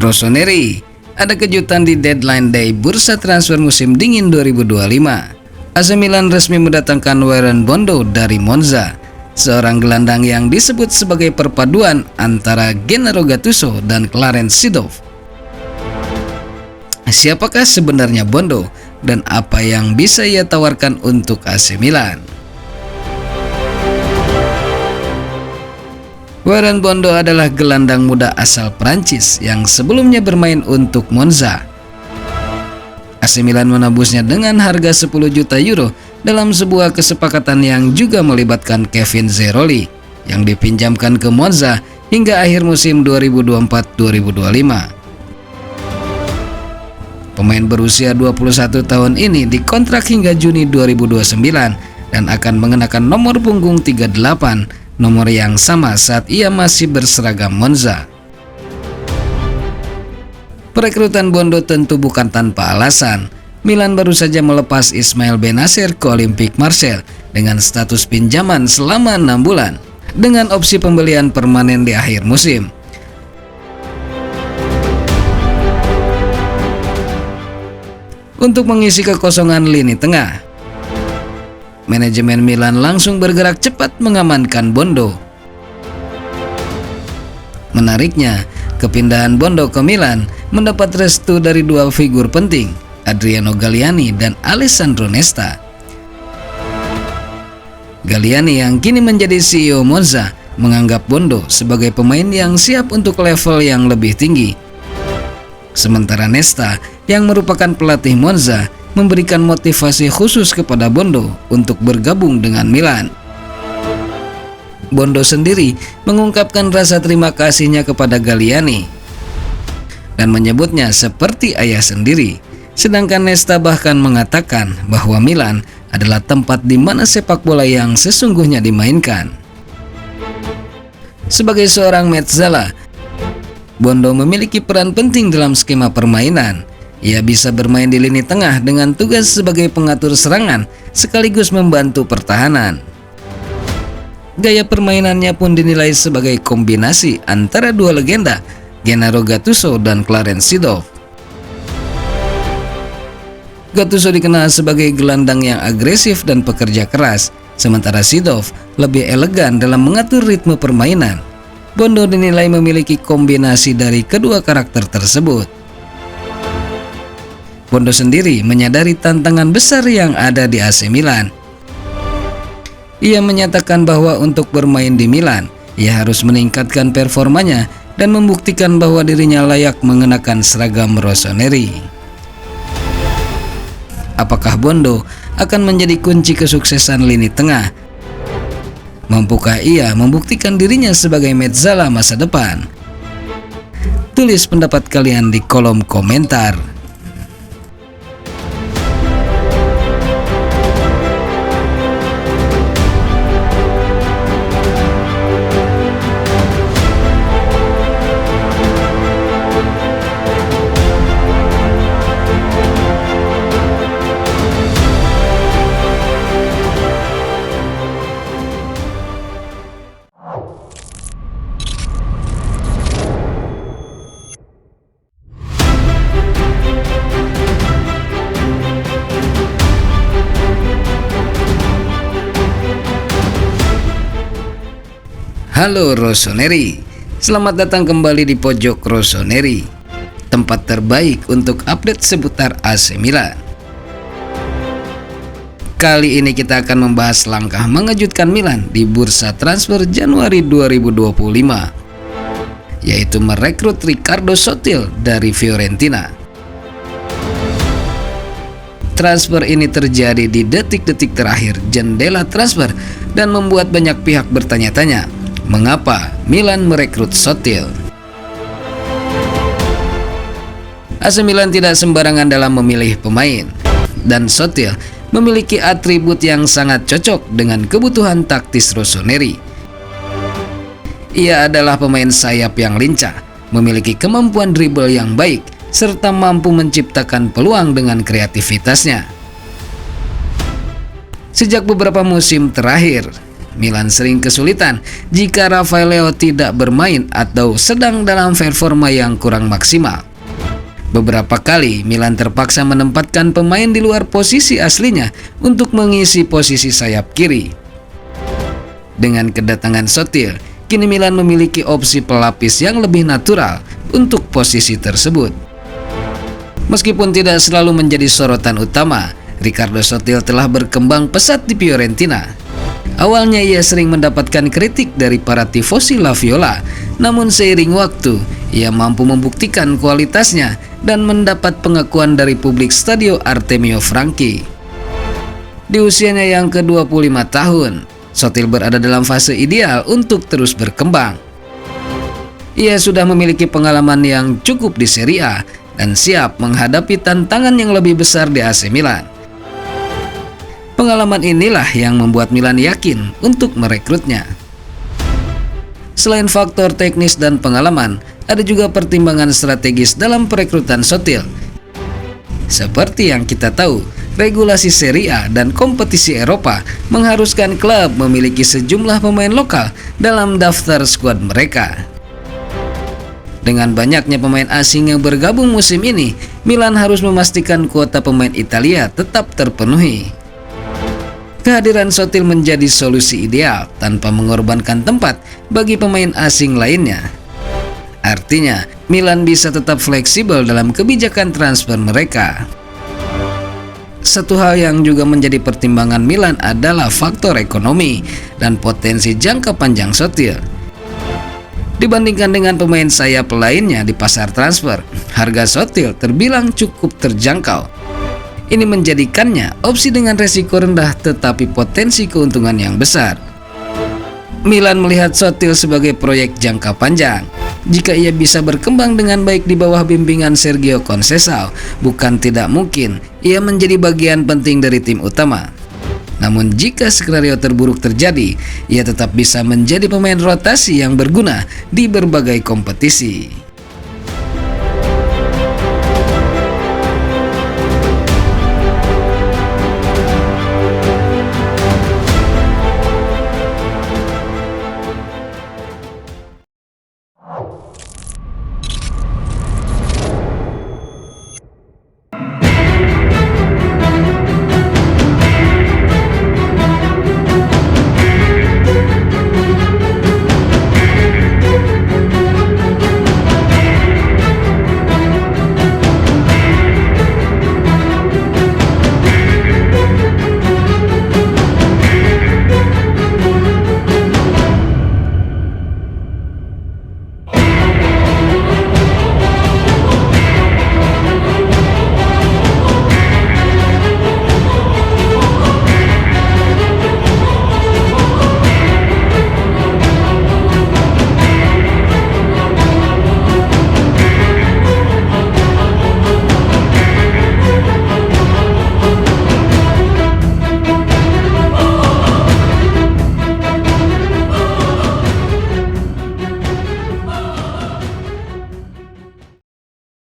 Rossoneri, ada kejutan di deadline day bursa transfer musim dingin 2025. AC Milan resmi mendatangkan Warren Bondo dari Monza, seorang gelandang yang disebut sebagai perpaduan antara Gennaro Gattuso dan Clarence Seedorf. Siapakah sebenarnya Bondo dan apa yang bisa ia tawarkan untuk AC Milan? Warren Bondo adalah gelandang muda asal Prancis yang sebelumnya bermain untuk Monza. AC Milan menebusnya dengan harga 10 juta euro dalam sebuah kesepakatan yang juga melibatkan Kevin Zeroli yang dipinjamkan ke Monza hingga akhir musim 2024-2025. Pemain berusia 21 tahun ini dikontrak hingga Juni 2029 dan akan mengenakan nomor punggung 38, nomor yang sama saat ia masih berseragam Monza. Perekrutan Bondo tentu bukan tanpa alasan. Milan baru saja melepas Ismail Bennacer ke Olympique Marseille dengan status pinjaman selama 6 bulan dengan opsi pembelian permanen di akhir musim. Untuk mengisi kekosongan lini tengah, manajemen Milan langsung bergerak cepat mengamankan Bondo. Menariknya, kepindahan Bondo ke Milan mendapat restu dari dua figur penting, Adriano Galliani dan Alessandro Nesta. Galliani yang kini menjadi CEO Monza menganggap Bondo sebagai pemain yang siap untuk level yang lebih tinggi. Sementara Nesta yang merupakan pelatih Monza memberikan motivasi khusus kepada Bondo untuk bergabung dengan Milan. Bondo sendiri mengungkapkan rasa terima kasihnya kepada Galliani dan menyebutnya seperti ayah sendiri. Sedangkan Nesta bahkan mengatakan bahwa Milan adalah tempat di mana sepak bola yang sesungguhnya dimainkan. Sebagai seorang mezzala, Bondo memiliki peran penting dalam skema permainan. Ia bisa bermain di lini tengah dengan tugas sebagai pengatur serangan sekaligus membantu pertahanan. Gaya permainannya pun dinilai sebagai kombinasi antara dua legenda, Gennaro Gattuso dan Clarence Seedorf. Gattuso dikenal sebagai gelandang yang agresif dan pekerja keras, sementara Seedorf lebih elegan dalam mengatur ritme permainan. Bondo dinilai memiliki kombinasi dari kedua karakter tersebut. Bondo sendiri menyadari tantangan besar yang ada di AC Milan. Ia menyatakan bahwa untuk bermain di Milan, ia harus meningkatkan performanya dan membuktikan bahwa dirinya layak mengenakan seragam Rossoneri. Apakah Bondo akan menjadi kunci kesuksesan lini tengah? Mampukah ia membuktikan dirinya sebagai mezzala masa depan? Tulis pendapat kalian di kolom komentar. Halo Rossoneri, selamat datang kembali di Pojok Rossoneri, tempat terbaik untuk update seputar AC Milan. Kali ini kita akan membahas langkah mengejutkan Milan di bursa transfer Januari 2025, yaitu merekrut Riccardo Sottil dari Fiorentina. Transfer ini terjadi di detik-detik terakhir jendela transfer dan membuat banyak pihak bertanya-tanya, mengapa Milan merekrut Sottil? AC Milan tidak sembarangan dalam memilih pemain, dan Sottil memiliki atribut yang sangat cocok dengan kebutuhan taktis Rossoneri. Ia adalah pemain sayap yang lincah, memiliki kemampuan dribble yang baik, serta mampu menciptakan peluang dengan kreativitasnya. Sejak beberapa musim terakhir, Milan sering kesulitan jika Rafael Leao tidak bermain atau sedang dalam performa yang kurang maksimal. Beberapa kali Milan terpaksa menempatkan pemain di luar posisi aslinya untuk mengisi posisi sayap kiri. Dengan kedatangan Sotil, kini Milan memiliki opsi pelapis yang lebih natural untuk posisi tersebut. Meskipun tidak selalu menjadi sorotan utama, Riccardo Sotil telah berkembang pesat di Fiorentina. Awalnya ia sering mendapatkan kritik dari para tifosi La Viola, namun seiring waktu, ia mampu membuktikan kualitasnya dan mendapat pengakuan dari publik Stadio Artemio Franchi. Di usianya yang ke-25 tahun, Sotil berada dalam fase ideal untuk terus berkembang. Ia sudah memiliki pengalaman yang cukup di Serie A dan siap menghadapi tantangan yang lebih besar di AC Milan. Pengalaman inilah yang membuat Milan yakin untuk merekrutnya. Selain faktor teknis dan pengalaman, ada juga pertimbangan strategis dalam perekrutan Sotil. Seperti yang kita tahu, regulasi Serie A dan kompetisi Eropa mengharuskan klub memiliki sejumlah pemain lokal dalam daftar skuad mereka. Dengan banyaknya pemain asing yang bergabung musim ini, Milan harus memastikan kuota pemain Italia tetap terpenuhi. Kehadiran Sotil menjadi solusi ideal tanpa mengorbankan tempat bagi pemain asing lainnya. Artinya, Milan bisa tetap fleksibel dalam kebijakan transfer mereka. Satu hal yang juga menjadi pertimbangan Milan adalah faktor ekonomi dan potensi jangka panjang Sotil. Dibandingkan dengan pemain sayap lainnya di pasar transfer, harga Sotil terbilang cukup terjangkau. Ini menjadikannya opsi dengan resiko rendah tetapi potensi keuntungan yang besar. Milan melihat Sotil sebagai proyek jangka panjang. Jika ia bisa berkembang dengan baik di bawah bimbingan Sergio Conceição, bukan tidak mungkin ia menjadi bagian penting dari tim utama. Namun jika skenario terburuk terjadi, ia tetap bisa menjadi pemain rotasi yang berguna di berbagai kompetisi.